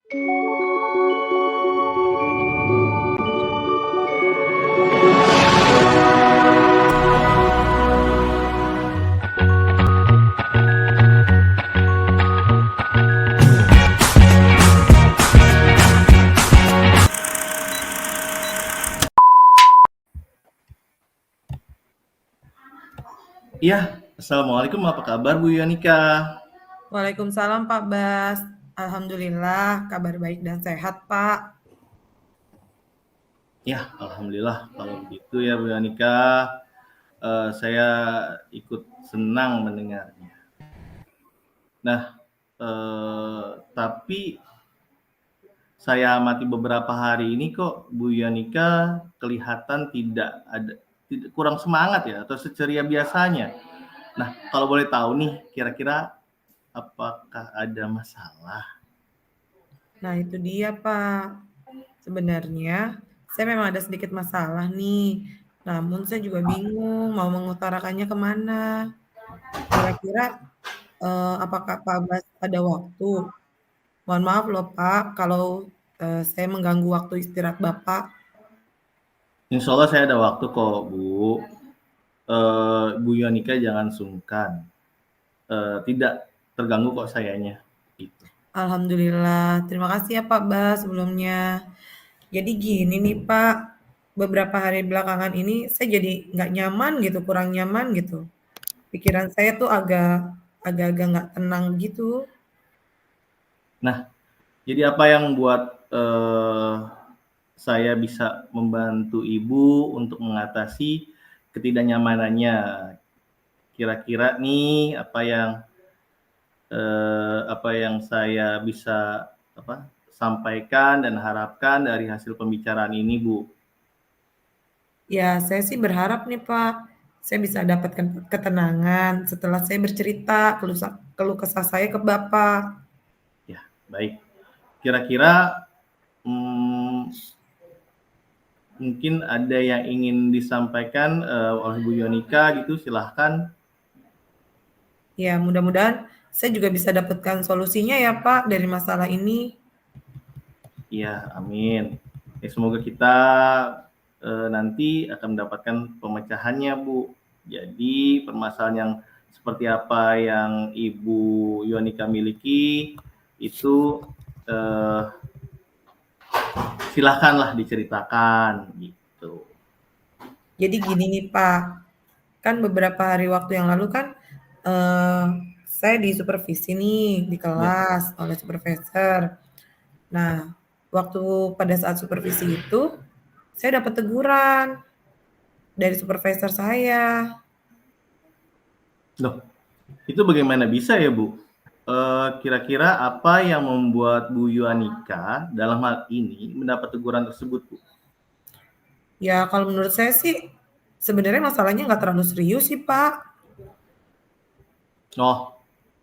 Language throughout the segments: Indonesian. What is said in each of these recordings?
Iya, Assalamualaikum, apa kabar Bu Yonika? Waalaikumsalam Pak Bas. Alhamdulillah kabar baik dan sehat Pak. Ya, Alhamdulillah kalau begitu ya Bu Yonika. Saya ikut senang mendengarnya. Nah, tapi saya amati beberapa hari ini kok Bu Yonika kelihatan kurang semangat ya atau seceria biasanya. Nah, kalau boleh tahu nih, kira-kira apakah ada masalah? Nah itu dia Pak. Sebenarnya saya memang ada sedikit masalah nih. Namun saya juga bingung mau mengutarakannya kemana. Kira-kira apakah Pak Bas ada waktu? Mohon maaf loh Pak kalau saya mengganggu waktu istirahat Bapak. Insya Allah saya ada waktu kok Bu. Bu Yonika jangan sungkan. Tidak terganggu kok sayanya. Gitu. Alhamdulillah. Terima kasih ya Pak Bas sebelumnya. Jadi gini nih Pak, beberapa hari belakangan ini saya jadi nggak nyaman gitu, kurang nyaman gitu. Pikiran saya tuh agak-agak nggak tenang gitu. Nah, jadi apa yang buat saya bisa membantu Ibu untuk mengatasi ketidaknyamanannya? Kira-kira nih apa yang saya bisa sampaikan dan harapkan dari hasil pembicaraan ini, Bu. Ya, saya sih berharap nih Pak, saya bisa dapatkan ketenangan setelah saya bercerita keluh kesah saya ke Bapak. Ya, baik. Kira-kira mungkin ada yang ingin disampaikan oleh Bu Yonika gitu, silahkan. Ya, mudah-mudahan saya juga bisa dapatkan solusinya ya Pak dari masalah ini. Iya, amin. Ya, semoga kita nanti akan mendapatkan pemecahannya, Bu. Jadi permasalahan yang seperti apa yang Ibu Yonika miliki itu silahkanlah diceritakan gitu. Jadi gini nih Pak, kan beberapa hari waktu yang lalu kan eh, saya disupervisi nih di Ya. kelas oleh supervisor. Nah, waktu pada saat supervisi itu saya dapat teguran dari supervisor saya. Loh, itu bagaimana bisa ya, Bu? Kira-kira apa yang membuat Bu Yonika dalam hal ini mendapat teguran tersebut, Bu? Ya, kalau menurut saya sih sebenarnya masalahnya nggak terlalu serius sih, Pak. Oh,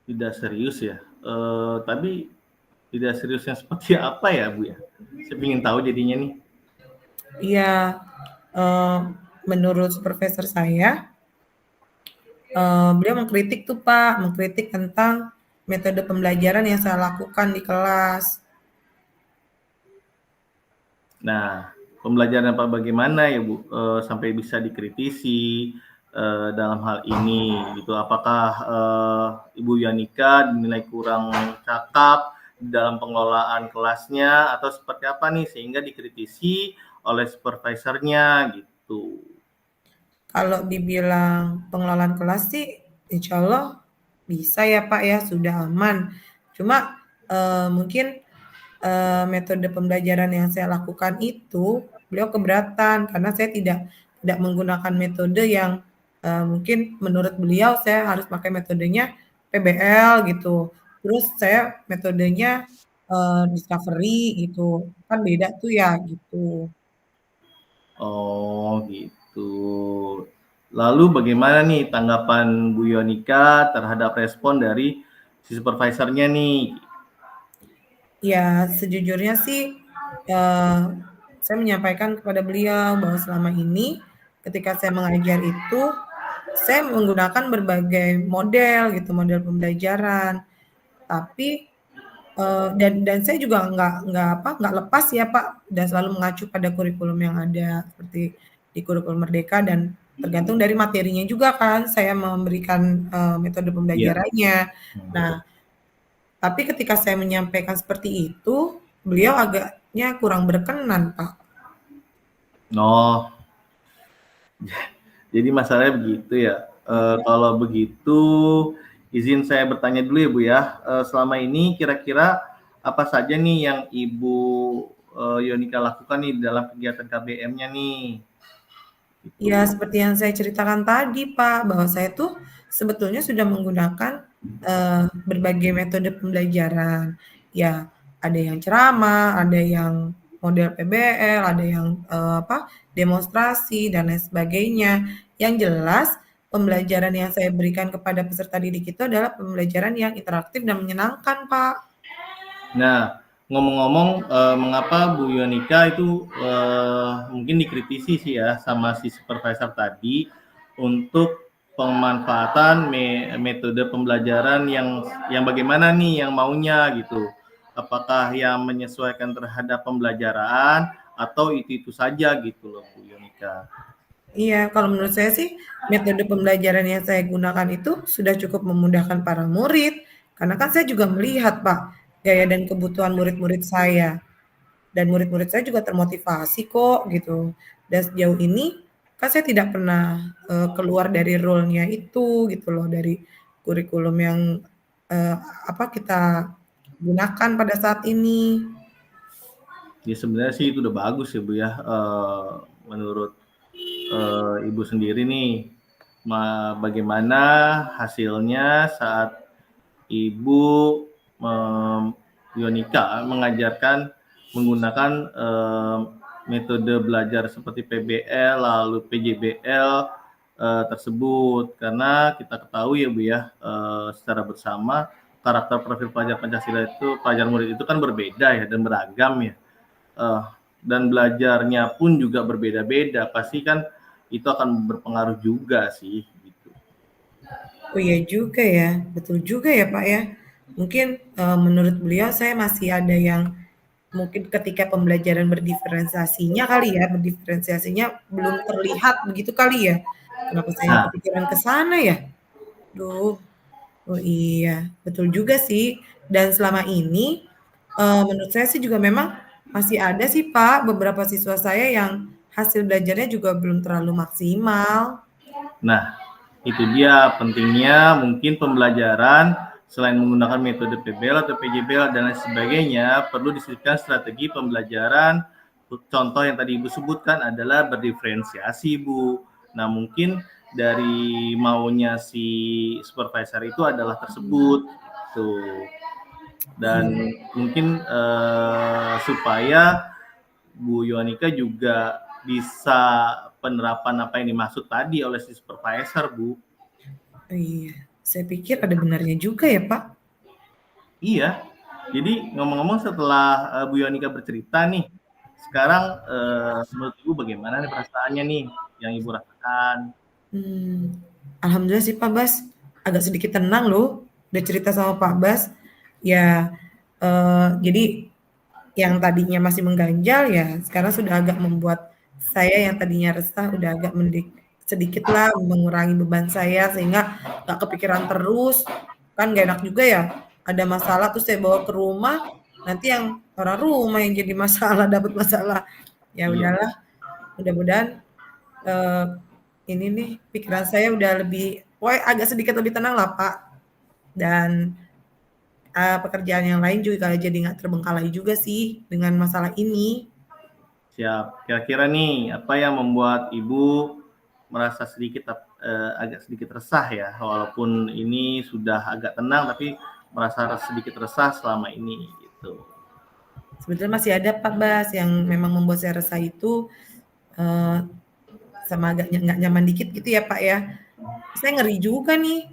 tidak serius ya. Tapi tidak seriusnya seperti apa ya, Bu ya? Saya ingin tahu jadinya nih. Iya, eh, menurut supervisor saya, beliau mengkritik tuh, Pak, mengkritik tentang metode pembelajaran yang saya lakukan di kelas. Nah, pembelajaran apa bagaimana ya, Bu? Sampai bisa dikritisi dalam hal ini gitu. Apakah Ibu Yanika dinilai kurang cakap dalam pengelolaan kelasnya atau seperti apa nih sehingga dikritisi oleh supervisornya gitu. Kalau dibilang pengelolaan kelas sih, insya Allah bisa ya Pak ya, sudah aman. Cuma mungkin metode pembelajaran yang saya lakukan itu beliau keberatan karena saya tidak menggunakan metode yang mungkin menurut beliau saya harus pakai metodenya PBL gitu. Terus saya metodenya discovery gitu. Kan beda tuh ya gitu. Oh gitu. Lalu bagaimana nih tanggapan Bu Yonika terhadap respon dari si supervisornya nih? Ya, sejujurnya sih saya menyampaikan kepada beliau bahwa selama ini ketika saya mengajar itu saya menggunakan berbagai model gitu, model pembelajaran. Tapi Dan saya juga nggak lepas ya Pak, dan selalu mengacu pada kurikulum yang ada seperti di kurikulum Merdeka, dan tergantung dari materinya juga kan saya memberikan, metode Iya. pembelajarannya. Nah, tapi ketika saya menyampaikan seperti itu, beliau agaknya kurang berkenan, Pak. Oh, jadi masalahnya begitu ya. Kalau begitu, izin saya bertanya dulu ya Bu ya. Selama ini kira-kira apa saja nih yang Ibu Yonika lakukan nih dalam kegiatan KBM-nya nih? Ya, Gitu. seperti yang saya ceritakan tadi, Pak, bahwa saya tuh sebetulnya sudah menggunakan, berbagai metode pembelajaran. Ya, ada yang ceramah, ada yang model PBL, ada yang, demonstrasi dan lain sebagainya. Yang jelas pembelajaran yang saya berikan kepada peserta didik itu adalah pembelajaran yang interaktif dan menyenangkan, Pak. Nah, ngomong-ngomong, mengapa Bu Yonika itu mungkin dikritisi sih ya sama si supervisor tadi untuk pemanfaatan metode pembelajaran yang bagaimana nih yang maunya gitu. Apakah yang menyesuaikan terhadap pembelajaran atau itu saja gitu loh Bu Yonika. Iya, kalau menurut saya sih metode pembelajaran yang saya gunakan itu sudah cukup memudahkan para murid, karena kan saya juga melihat, Pak, gaya dan kebutuhan murid-murid saya, dan murid-murid saya juga termotivasi kok gitu. Dan sejauh ini kan saya tidak pernah, keluar dari role-nya itu gitu loh, dari kurikulum yang, eee, kita gunakan pada saat ini. Ya sebenarnya sih itu udah bagus ya Bu ya, menurut Ibu sendiri nih, bagaimana hasilnya saat Ibu Yonika mengajarkan menggunakan metode belajar seperti PBL lalu PJBL tersebut, karena kita ketahui ya Bu ya, secara bersama karakter profil pelajar Pancasila itu pelajar murid itu kan berbeda ya dan beragam ya. uh, dan belajarnya pun juga berbeda-beda, pasti kan itu akan berpengaruh juga sih gitu. Oh iya juga ya, betul juga ya Pak ya. Mungkin menurut beliau saya masih ada yang mungkin ketika pembelajaran berdiferensiasinya kali ya, berdiferensiasinya belum terlihat begitu kali ya. Kenapa saya nggak Nah, kepikiran ke sana ya? Duh, oh iya, betul juga sih. Dan selama ini menurut saya sih juga memang masih ada sih Pak beberapa siswa saya yang hasil belajarnya juga belum terlalu maksimal. nah itu dia pentingnya mungkin pembelajaran selain menggunakan metode PBL atau PJBL dan lain sebagainya, perlu disisipkan strategi pembelajaran. Contoh yang tadi Ibu sebutkan adalah berdiferensiasi Bu. Nah mungkin dari maunya si supervisor itu adalah tersebut tuh. Dan Iya. mungkin supaya Bu Yohanika juga bisa penerapan apa yang dimaksud tadi oleh si supervisor Bu. Iya, saya pikir ada benarnya juga ya Pak. Iya, jadi ngomong-ngomong setelah Bu Yohanika bercerita nih, sekarang menurut Ibu bagaimana nih perasaannya nih yang Ibu rasakan? Hmm, alhamdulillah sih Pak Bas, agak sedikit tenang loh, udah cerita sama Pak Bas. Ya, jadi yang tadinya masih mengganjal ya sekarang sudah agak membuat saya yang tadinya resah udah agak sedikit lah mengurangi beban saya sehingga nggak kepikiran terus. Kan gak enak juga ya, ada masalah terus saya bawa ke rumah, nanti yang orang rumah yang jadi masalah, dapat masalah. Ya Iya, udahlah, mudah-mudahan eh, ini nih pikiran saya udah lebih, pokoknya agak sedikit lebih tenang lah Pak. Dan pekerjaan yang lain juga jadi nggak terbengkalai juga sih dengan masalah ini. siap. Kira-kira nih apa yang membuat Ibu merasa agak sedikit resah ya, walaupun ini sudah agak tenang tapi merasa sedikit resah selama ini gitu. Sebetulnya masih ada Pak Bas yang memang membuat saya resah itu, eee, sama agak nggak nyaman dikit gitu ya Pak ya. Saya ngeri juga nih,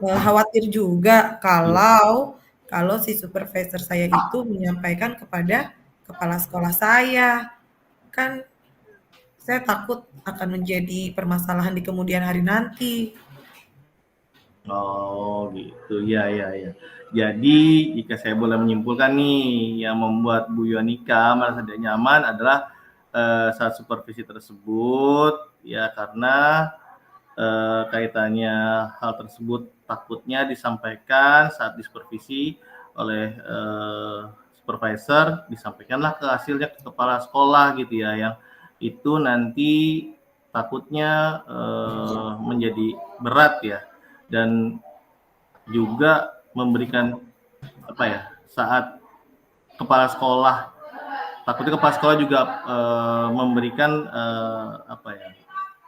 khawatir juga Iya. kalau kalau si supervisor saya itu menyampaikan kepada kepala sekolah saya. Kan saya takut akan menjadi permasalahan di kemudian hari nanti. Oh gitu, ya ya ya. Jadi jika saya boleh menyimpulkan nih, yang membuat Bu Yonika merasa tidak nyaman adalah saat supervisi tersebut, ya karena kaitannya hal tersebut takutnya disampaikan saat disupervisi oleh supervisor, disampaikanlah ke hasilnya ke kepala sekolah gitu ya, yang itu nanti takutnya menjadi berat ya, dan juga memberikan apa ya, saat kepala sekolah, takutnya kepala sekolah juga memberikan apa ya,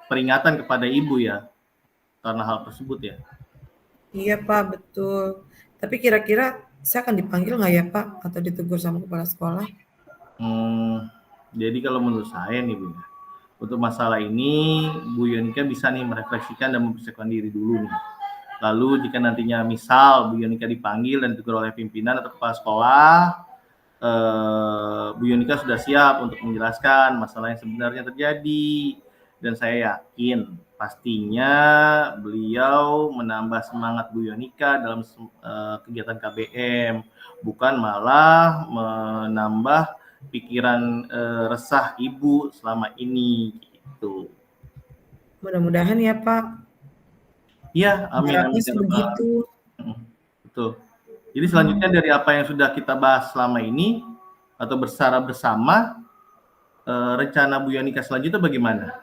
peringatan kepada ibu ya karena hal tersebut ya. Iya Pak, betul. Tapi kira-kira saya akan dipanggil nggak ya Pak atau ditegur sama kepala sekolah? Jadi kalau menurut saya nih Bu, untuk masalah ini Bu Yonika bisa nih merefleksikan dan mempersiapkan diri dulu nih. Lalu jika nantinya misal Bu Yonika dipanggil dan ditegur oleh pimpinan atau kepala sekolah, Bu Yonika sudah siap untuk menjelaskan masalah yang sebenarnya terjadi, dan saya yakin pastinya beliau menambah semangat Bu Yonika dalam kegiatan KBM, bukan malah menambah pikiran resah ibu selama ini gitu. Mudah-mudahan ya Pak. Iya, amin Harapnya amin ya sih Rabbal. begitu. Betul. Jadi selanjutnya Mhm. dari apa yang sudah kita bahas selama ini atau bersara bersama, rencana Bu Yonika selanjutnya bagaimana?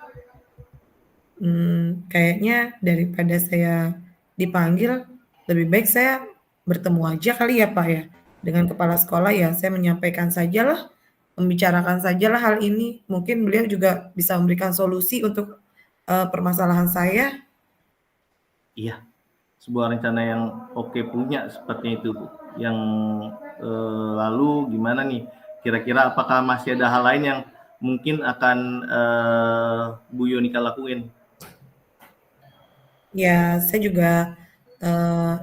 Kayaknya daripada saya dipanggil, lebih baik saya bertemu aja kali ya, Pak, ya, dengan kepala sekolah ya, saya menyampaikan sajalah, membicarakan sajalah hal ini, mungkin beliau juga bisa memberikan solusi untuk, permasalahan saya. Iya, sebuah rencana yang oke punya sepertinya itu, Bu. Yang lalu gimana nih? Kira-kira apakah masih ada hal lain yang mungkin akan Bu Yonika lakuin? Ya, saya juga, eee,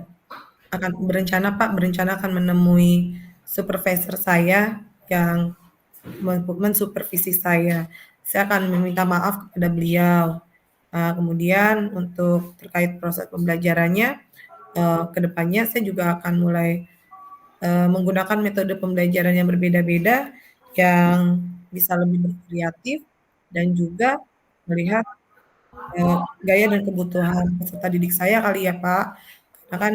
akan berencana, Pak, berencana akan menemui supervisor saya yang mensupervisi saya. Saya akan meminta maaf kepada beliau. Kemudian untuk terkait proses pembelajarannya, ke depannya saya juga akan mulai, menggunakan metode pembelajaran yang berbeda-beda, yang bisa lebih bervariatif dan juga melihat, gaya dan kebutuhan peserta didik saya kali ya, Pak. Karena kan,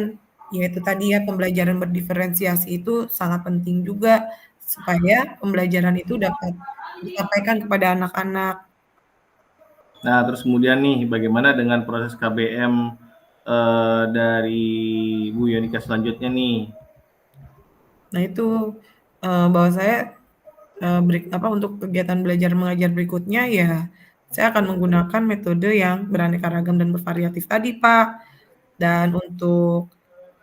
ya itu tadi ya, pembelajaran berdiferensiasi itu sangat penting juga, supaya pembelajaran itu dapat disampaikan kepada anak-anak. Nah, terus kemudian nih, bagaimana dengan proses KBM dari Bu Yonika selanjutnya nih? Nah itu, bahwa saya, untuk kegiatan belajar mengajar berikutnya ya, saya akan menggunakan metode yang beraneka ragam dan bervariatif tadi, Pak. Dan untuk,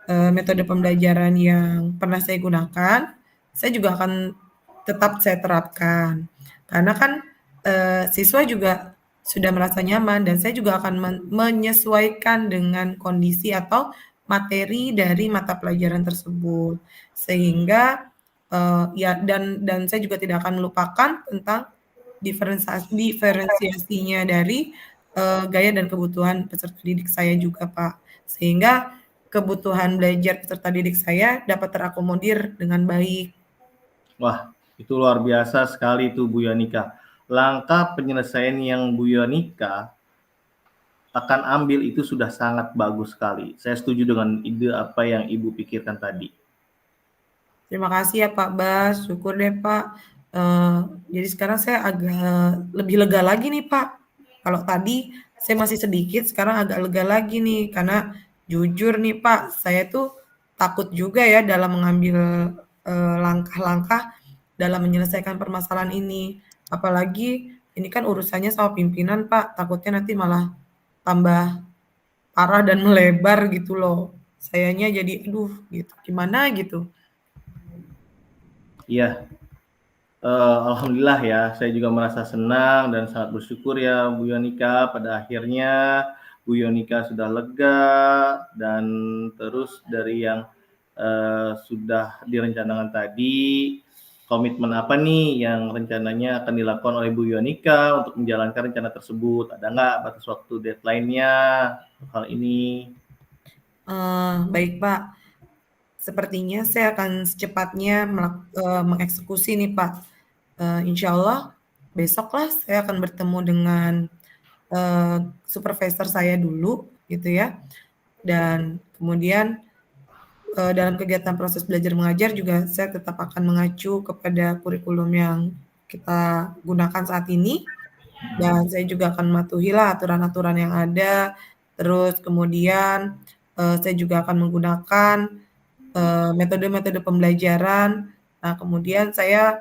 metode pembelajaran yang pernah saya gunakan, saya juga akan tetap saya terapkan. Karena kan, siswa juga sudah merasa nyaman dan saya juga akan menyesuaikan dengan kondisi atau materi dari mata pelajaran tersebut. Sehingga, ya dan saya juga tidak akan melupakan tentang diferensiasinya dari, gaya dan kebutuhan peserta didik saya juga, Pak. Sehingga kebutuhan belajar peserta didik saya dapat terakomodir dengan baik. Wah, itu luar biasa sekali tuh Bu Yonika. Langkah penyelesaian yang Bu Yonika akan ambil itu sudah sangat bagus sekali. Saya setuju dengan ide apa yang Ibu pikirkan tadi. Terima kasih ya Pak Bas, syukur deh Pak. Eee, jadi sekarang saya agak lebih lega lagi nih Pak. Kalau tadi saya masih sedikit, sekarang agak lega lagi nih, karena jujur nih Pak, saya tuh takut juga ya dalam mengambil, langkah-langkah dalam menyelesaikan permasalahan ini. Apalagi ini kan urusannya sama pimpinan Pak, takutnya nanti malah tambah parah dan melebar gitu loh. Sayanya jadi, aduh gitu, gimana gitu. Iya, alhamdulillah ya, saya juga merasa senang dan sangat bersyukur ya Bu Yonika, pada akhirnya Bu Yonika sudah lega, dan terus dari yang sudah direncanakan tadi, komitmen apa nih yang rencananya akan dilakukan oleh Bu Yonika untuk menjalankan rencana tersebut? Ada nggak batas waktu deadline-nya hal ini? Baik, Pak. Sepertinya saya akan secepatnya mengeksekusi nih, Pak. Insya Allah besoklah saya akan bertemu dengan supervisor saya dulu, gitu ya. Dan kemudian dalam kegiatan proses belajar mengajar juga saya tetap akan mengacu kepada kurikulum yang kita gunakan saat ini, dan saya juga akan mematuhilah aturan-aturan yang ada. Terus kemudian saya juga akan menggunakan metode-metode pembelajaran. Nah, kemudian saya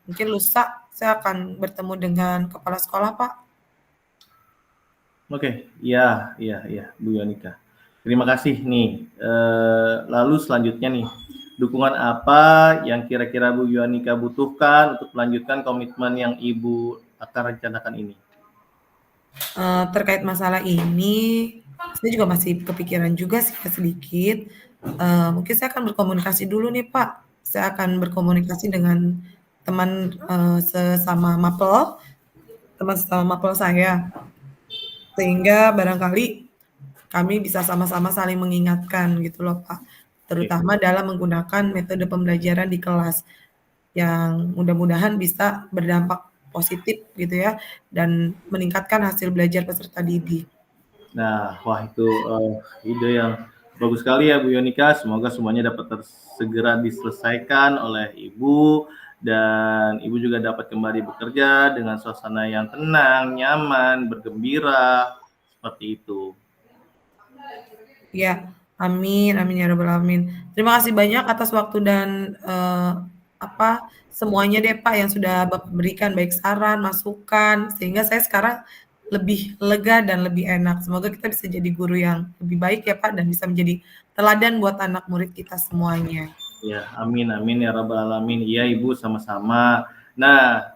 mungkin lusa saya akan bertemu dengan kepala sekolah, Pak. Oke, iya, Bu Yonika. Terima kasih nih. Lalu selanjutnya nih, dukungan apa yang kira-kira Bu Yonika butuhkan untuk melanjutkan komitmen yang Ibu akan rencanakan ini? Terkait masalah ini, saya juga masih kepikiran juga sih ya sedikit. Mungkin saya akan berkomunikasi dulu nih, Pak. Saya akan berkomunikasi dengan teman sesama mapel, teman sesama mapel saya, sehingga barangkali kami bisa sama-sama saling mengingatkan gitu loh, Pak. Oke. Terutama dalam menggunakan metode pembelajaran di kelas yang mudah-mudahan bisa berdampak positif gitu ya, dan meningkatkan hasil belajar peserta didik. Nah, wah itu ide yang bagus sekali ya Bu Yonika. Semoga semuanya dapat segera diselesaikan oleh Ibu dan Ibu juga dapat kembali bekerja dengan suasana yang tenang, nyaman, bergembira, seperti itu. Ya, amin amin ya rabbal alamin. Terima kasih banyak atas waktu dan, semuanya deh Pak yang sudah Bapak berikan, baik saran, masukan, sehingga saya sekarang lebih lega dan lebih enak. Semoga kita bisa jadi guru yang lebih baik ya Pak, dan bisa menjadi teladan buat anak murid kita semuanya. Ya, amin amin ya rabbal alamin. Iya Ibu, sama-sama. Nah,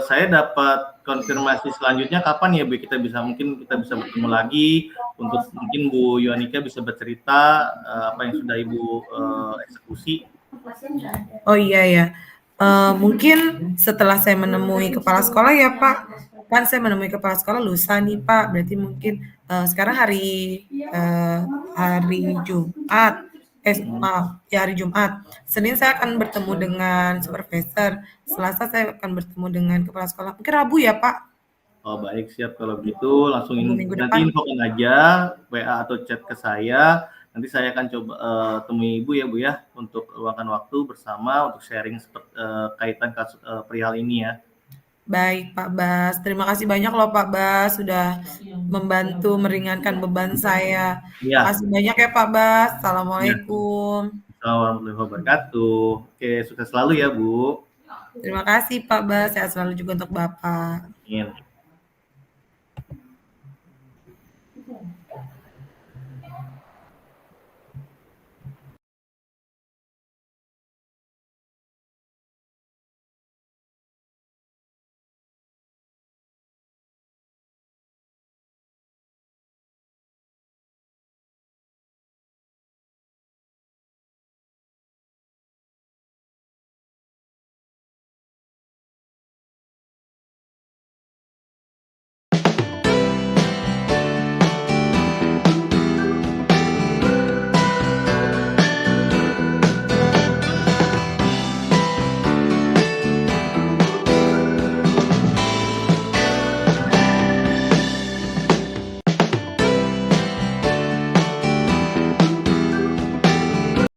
saya dapat konfirmasi selanjutnya kapan ya Bu mungkin kita bisa bertemu lagi untuk mungkin Bu Yonika bisa bercerita apa yang sudah Ibu eksekusi. Oh iya ya, mungkin setelah saya menemui kepala sekolah ya Pak, kan saya menemui kepala sekolah lusa nih Pak, berarti mungkin sekarang hari Jumat, maaf, ya hari Jumat. Senin saya akan bertemu dengan supervisor, Selasa saya akan bertemu dengan kepala sekolah, mungkin Rabu ya Pak, Oh baik, siap kalau begitu langsung Rabu minggu nanti depan. infokan aja WA atau chat ke saya. Nanti saya akan coba temui Ibu ya Bu ya untuk luangkan waktu bersama untuk sharing kaitan kasus perihal ini ya. Baik Pak Bas, terima kasih banyak loh Pak Bas sudah membantu meringankan beban saya. Iya, Makasih banyak ya Pak Bas. iya. Assalamualaikum. Assalamualaikum warahmatullahi wabarakatuh. Oke, sukses selalu ya Bu. Terima kasih Pak Bas. Sehat selalu juga untuk Bapak. Amin.